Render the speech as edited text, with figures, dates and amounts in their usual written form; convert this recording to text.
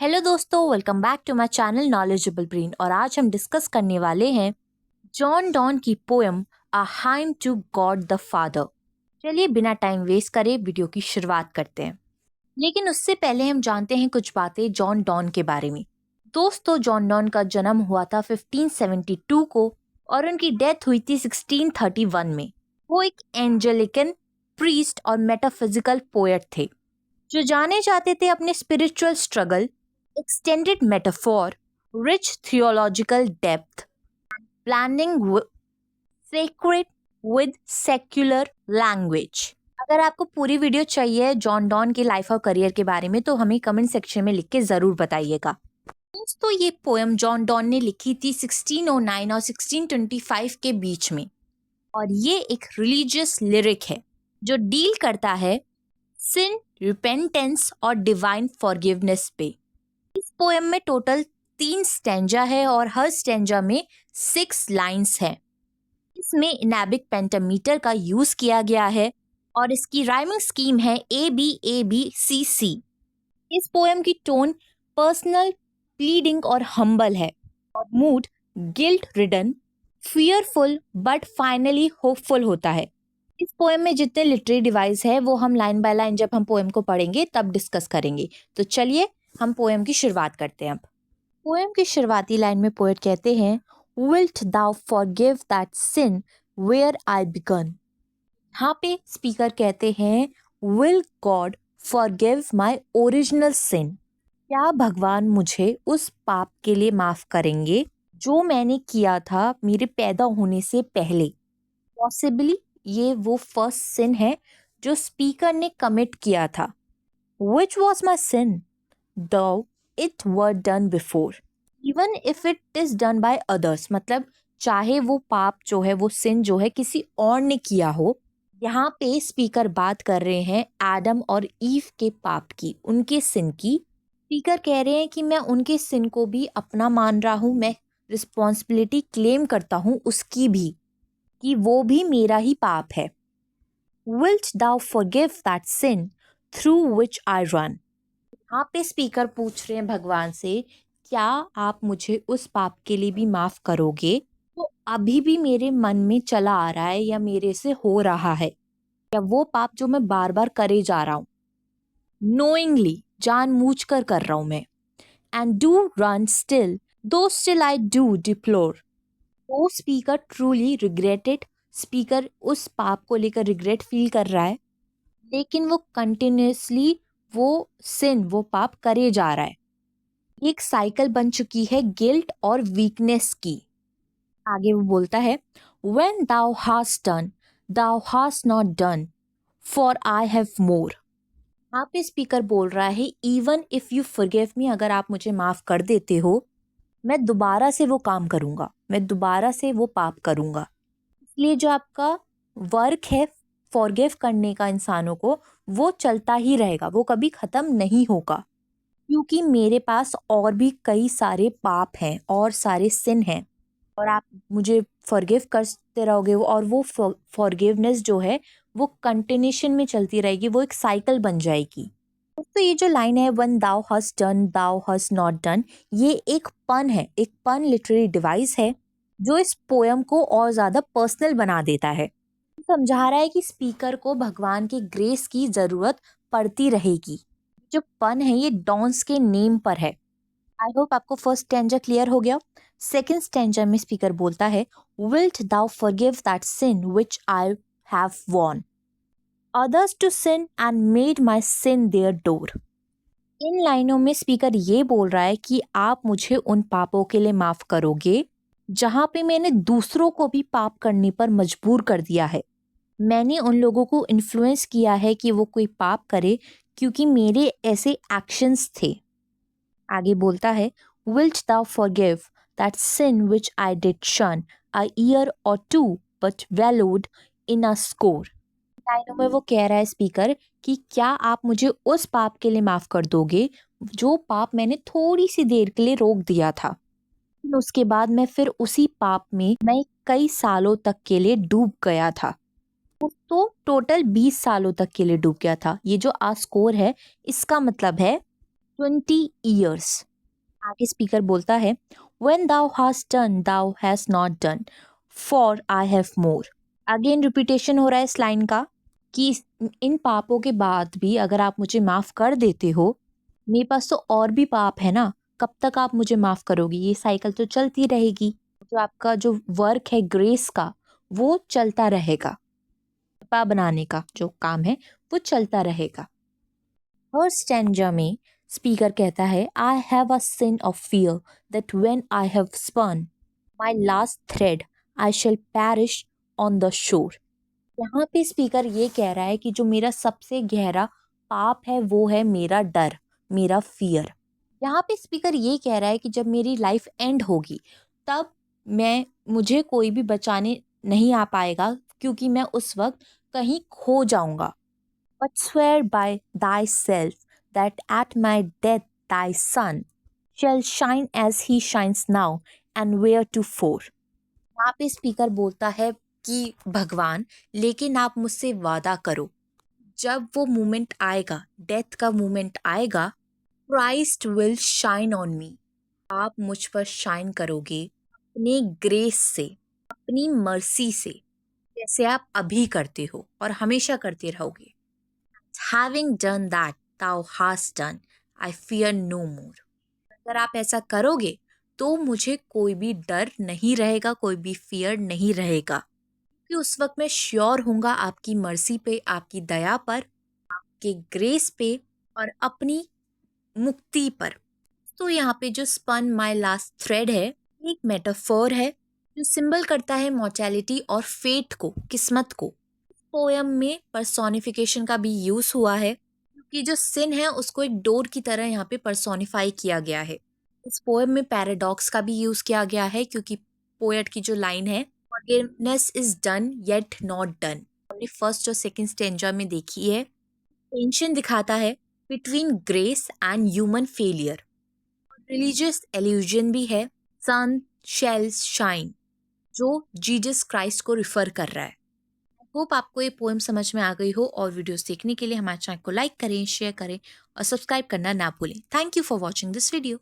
Hello दोस्तों, welcome back to my channel knowledgeable brain. और आज हम डिस्कस करने वाले हैं जॉन डॉन की poem a hymn to God the Father. चलिए बिना टाइम वेस्ट करे वीडियो की शुरुआत करते हैं। लेकिन उससे पहले हम जानते हैं कुछ बातें जॉन डॉन के बारे में। दोस्तों, जॉन डॉन का जन्म हुआ था 1572 को और उनकी डेथ हुई थी 1631 में। वो एक एंजेलिकन प्रीस्ट और मेटाफिजिकल पोएट थे जो जाने जाते थे अपने spiritual struggle, extended metaphor, rich theological depth, blending sacred with secular language। अगर आपको पूरी वीडियो चाहिए जॉन डॉन की लाइफ और करियर के बारे में तो हमें कमेंट सेक्शन में लिख के ज़रूर बताइएगा। दोस्तों, ये पोएम जॉन डॉन ने लिखी थी 1609 और 1625 के बीच में और ये एक रिलीजियस लिरिक है जो डील करता है सिन, रिपेंटेंस और डिवाइन फॉरगिवनेस पे। इस पोएम में टोटल 3 स्टैंजा है और हर स्टैंजा में 6 लाइन्स हैं। इसमें इनाबिक पेंटामीटर का यूज किया गया है और इसकी राइमिंग स्कीम है ABABCC। इस पोएम की टोन पर्सनल, प्लीडिंग और हम्बल है और mood guilt ridden, fearful but finally hopeful होता है। इस पोएम में जितने लिटरेरी डिवाइस है वो हम लाइन बाय लाइन जब हम पोएम को पढ़ेंगे तब डिस्कस करेंगे। तो चलिए हम पोएम की शुरुआत करते हैं। अब पोएम की शुरुआती लाइन में पोएट कहते हैं, wilt thou forgive that sin where I begun. यहाँ पे स्पीकर कहते हैं, will God forgive my original sin. क्या भगवान मुझे उस पाप के लिए माफ करेंगे जो मैंने किया था मेरे पैदा होने से पहले। पॉसिबली ये वो फर्स्ट सिन है जो स्पीकर ने कमिट किया था। Which was my sin? Though it were done before, even if it is done by others। मतलब चाहे वो पाप जो है, वो सिन जो है किसी और ने किया हो। यहाँ पे स्पीकर बात कर रहे हैं एडम और ईव के पाप की, उनके सिन की। स्पीकर कह रहे हैं कि मैं उनके सिन को भी अपना मान रहा हूँ, मैं रिस्पॉन्सिबिलिटी क्लेम करता हूँ उसकी भी, कि वो भी मेरा ही पाप है। Wilt thou forgive that sin through which I run? यहाँ पे स्पीकर पूछ रहे हैं भगवान से, क्या आप मुझे उस पाप के लिए भी माफ करोगे तो अभी भी मेरे मन में चला आ रहा है या मेरे से हो रहा है, या वो पाप जो मैं बार बार करे जा रहा हूँ, नोइंगली जानबूझकर कर रहा हूँ मैं। एंड डू रन स्टिल दो स्टिल आई डू डिप्लोर। वो स्पीकर ट्रूली रिग्रेटेड, स्पीकर उस पाप को लेकर रिग्रेट फील कर रहा है, लेकिन वो कंटिन्यूसली वो सिन, वो पाप करे जा रहा है। एक साइकिल बन चुकी है गिल्ट और वीकनेस की। आगे वो बोलता है, When thou hast done, thou hast not done, for I have more। यहाँ पे स्पीकर बोल रहा है, even if you forgive me, अगर आप मुझे माफ कर देते हो, मैं दोबारा से वो काम करूँगा, मैं दोबारा से वो पाप करूँगा। इसलिए जो आपका वर्क है फॉरगिव करने का इंसानों को, वो चलता ही रहेगा, वो कभी ख़त्म नहीं होगा, क्योंकि मेरे पास और भी कई सारे पाप हैं और सारे सिन हैं और आप मुझे फॉरगिव करते रहोगे और वो फॉरगिवनेस जो है वो कंटिन्यूशन में चलती रहेगी, वो एक साइकिल बन जाएगी। तो ये जो लाइन है, when thou hast done thou hast not done, ये एक पन है, एक पन लिटरेरी डिवाइस है जो इस पोएम को और ज़्यादा पर्सनल बना देता है। समझा रहा है कि स्पीकर को भगवान की ग्रेस की ज़रूरत पड़ती रहेगी। जो पन है ये डॉन्स के नेम पर है। आई होप आपको फर्स्ट स्टैंजा क्लियर हो गया। सेकंड स्टैंजा में स्पीकर बोलता है, wilt thou forgive that sin which I have won others to sin and made my sin their door। इन लाइनों में स्पीकर ये बोल रहा है कि आप मुझे उन पापों के लिए माफ करोगे जहाँ पे मैंने दूसरों को भी पाप करने पर मजबूर कर दिया है। मैंने उन लोगों को इन्फ्लुएंस किया है कि वो कोई पाप करे क्योंकि मेरे ऐसे एक्शंस थे। आगे बोलता है, wilt thou forgive that sin which I did shun a year or two but valued in a score। लाइनों में वो कह रहा है स्पीकर कि क्या आप मुझे उस पाप के लिए माफ कर दोगे जो पाप मैंने थोड़ी सी देर के लिए रोक दिया था, उसके बाद मैं फिर उसी पाप में मैं कई सालों तक के लिए डूब गया था। तो टोटल 20 सालों तक के लिए डूब गया था। ये जो आ स्कोर है इसका मतलब है 20 years। आगे स्पीकर बोलता है, when thou hast done thou hast not done, for I have more। Again repetition हो रहा है इस लाइन का कि इन पापों के बाद भी अगर आप मुझे माफ कर देते हो, मेरे पास तो और भी पाप है ना, कब तक आप मुझे माफ करोगे? ये साइकिल तो चलती रहेगी। जो आपका जो वर्क है ग्रेस का, वो चलता रहेगा। कृपा बनाने का जो काम है वो चलता रहेगा। हर स्टैंजा में स्पीकर कहता है, I have a sin of fear that when I have spun my last thread I shall perish on the shore. यहाँ पे स्पीकर ये कह रहा है कि जो मेरा सबसे गहरा पाप है वो है मेरा डर, मेरा फियर। यहाँ पे स्पीकर ये कह रहा है कि जब मेरी लाइफ एंड होगी तब मुझे कोई भी बचाने नहीं आ पाएगा, क्योंकि मैं उस वक्त कहीं खो जाऊंगा। But swear by thyself that at my death thy sun shall shine as he shines now and wheretofore। यहाँ पे स्पीकर बोलता है कि भगवान, लेकिन आप मुझसे वादा करो, जब वो मोमेंट आएगा, डेथ का मोमेंट आएगा, Christ will shine on me, आप मुझ पर शाइन करोगे अपने ग्रेस से, अपनी मर्सी से, जैसे आप अभी करते हो और हमेशा करते रहोगे। Having done that thou hast done, I fear no more। अगर आप ऐसा करोगे तो मुझे कोई भी डर नहीं रहेगा, कोई भी फियर नहीं रहेगा, क्योंकि उस वक्त मैं श्योर हूँगा आपकी मर्सी पे, आपकी दया पर, आपके ग्रेस पे और अपनी मुक्ति पर। तो यहाँ पे जो स्पन माई लास्ट थ्रेड है, एक मेटाफोर है जो सिंबल करता है मॉर्टेलिटी और फेट को, किस्मत को। पोयम में पर्सोनिफिकेशन का भी यूज हुआ है, क्योंकि जो सिन है उसको एक डोर की तरह यहाँ पे पर्सोनिफाई किया गया है। इस पोएम में पैराडॉक्स का भी यूज किया गया है, क्योंकि पोएट की जो लाइन है, forgiveness is done yet not done, हमने फर्स्ट और सेकंड स्टेंजा में देखी है। टेंशन दिखाता है between grace and human failure. Religious allusion भी है, सन शैल शाइन, जो जीसस क्राइस्ट को रिफर कर रहा है। होप आपको ये पोएम समझ में आ गई हो, और वीडियोस देखने के लिए हमारे चैनल को लाइक करें, शेयर करें और सब्सक्राइब करना ना भूलें। Thank you for watching this video.